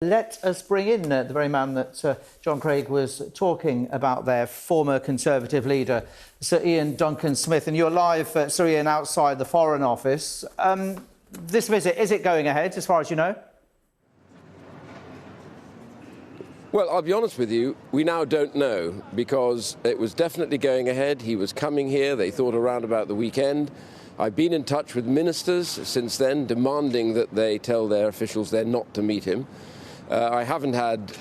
Let us bring in the very man that John Craig was talking about there, former Conservative leader, Sir Iain Duncan Smith. And you're live, Sir Iain, outside the Foreign Office. This visit, is it going ahead, as far as you know? Well, I'll be honest with you, we now don't know, because it was definitely going ahead. He was coming here. They thought around about the weekend. I've been in touch with ministers since then, demanding that they tell their officials they're not to meet him. I haven't had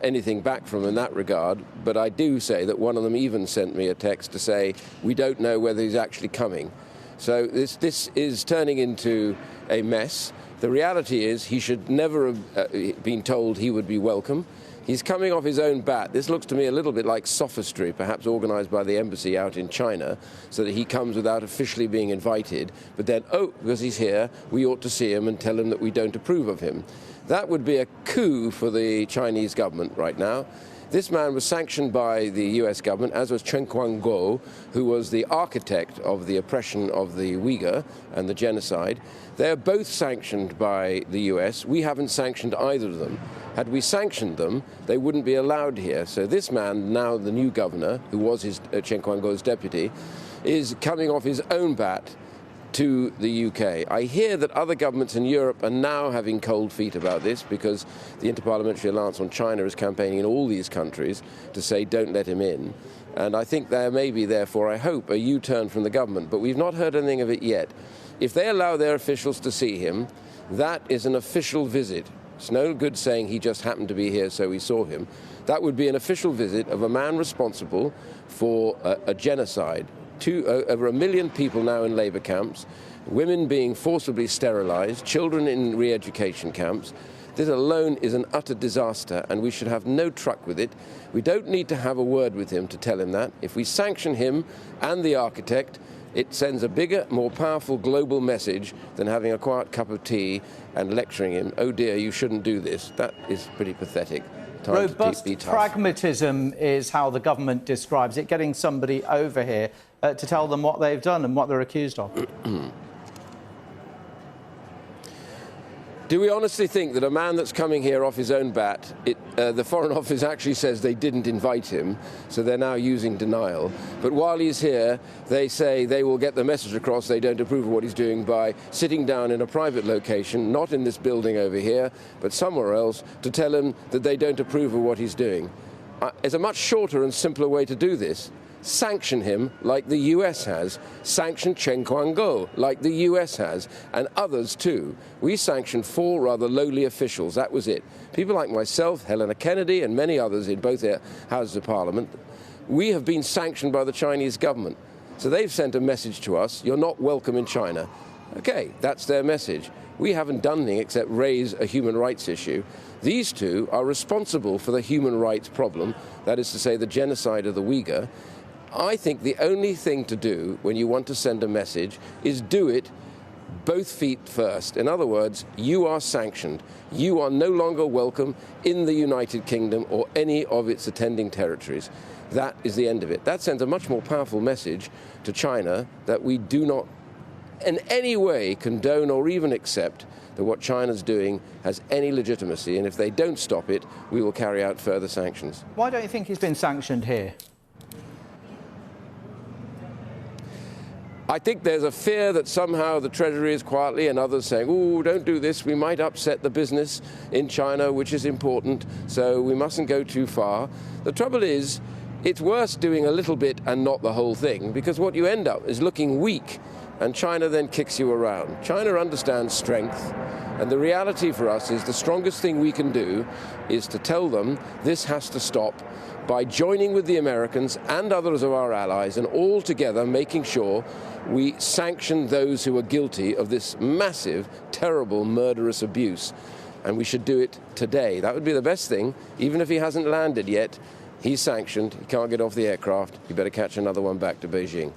anything back from them in that regard, but I do say that one of them even sent me a text to say, we don't know whether he's actually coming. So this is turning into a mess. The reality is he should never have been told he would be welcome. He's coming off his own bat. This looks to me a little bit like sophistry, perhaps organised by the embassy out in China, so that he comes without officially being invited. But then, oh, because he's here, we ought to see him and tell him that we don't approve of him. That would be a coup for the Chinese government right now. This man was sanctioned by the US government, as was Chen Quanguo, who was the architect of the oppression of the Uyghur and the genocide. They're both sanctioned by the US. We haven't sanctioned either of them. Had we sanctioned them, they wouldn't be allowed here. So this man, now the new governor, who was Chen Quanguo's deputy, is coming off his own bat to the UK. I hear that other governments in Europe are now having cold feet about this, because the Interparliamentary Alliance on China is campaigning in all these countries to say don't let him in. And I think there may be, therefore, I hope, a U-turn from the government, but we've not heard anything of it yet. If they allow their officials to see him, that is an official visit. It's no good saying he just happened to be here so we saw him. That would be an official visit of a man responsible for a genocide. Over 1 million people now in labour camps, women being forcibly sterilised, children in re-education camps. This alone is an utter disaster, and we should have no truck with it. We don't need to have a word with him to tell him that. If we sanction him and the architect, it sends a bigger, more powerful global message than having a quiet cup of tea and lecturing him, oh dear, you shouldn't do this. That is pretty pathetic. Robust pragmatism is how the government describes it, getting somebody over here to tell them what they've done and what they're accused of. Do we honestly think that a man that's coming here off his own bat, the Foreign Office actually says they didn't invite him, so they're now using denial. But while he's here, they say they will get the message across they don't approve of what he's doing by sitting down in a private location, not in this building over here, but somewhere else, to tell him that they don't approve of what he's doing. It's a much shorter and simpler way to do this. Sanction him like the US has. Sanction Chen Quanguo like the US has, and others too. We sanctioned 4 rather lowly officials. That was it. People like myself, Helena Kennedy, and many others in both houses of Parliament. We have been sanctioned by the Chinese government. So they've sent a message to us, you're not welcome in China. Okay, that's their message. We haven't done anything except raise a human rights issue. These two are responsible for the human rights problem, that is to say the genocide of the Uyghur. I think the only thing to do when you want to send a message is do it both feet first. In other words, you are sanctioned. You are no longer welcome in the United Kingdom or any of its attending territories. That is the end of it. That sends a much more powerful message to China that we do not in any way condone or even accept that what China's doing has any legitimacy, and if they don't stop it, we will carry out further sanctions. Why don't you think he's been sanctioned here? I think there's a fear that somehow the Treasury is quietly, and others saying, oh, don't do this, we might upset the business in China, which is important, so we mustn't go too far. The trouble is, it's worse doing a little bit and not the whole thing, because what you end up is looking weak, and China then kicks you around. China understands strength, and the reality for us is the strongest thing we can do is to tell them this has to stop by joining with the Americans and others of our allies, and all together making sure we sanction those who are guilty of this massive, terrible, murderous abuse. And we should do it today. That would be the best thing. Even if he hasn't landed yet, he's sanctioned, he can't get off the aircraft, he better catch another one back to Beijing.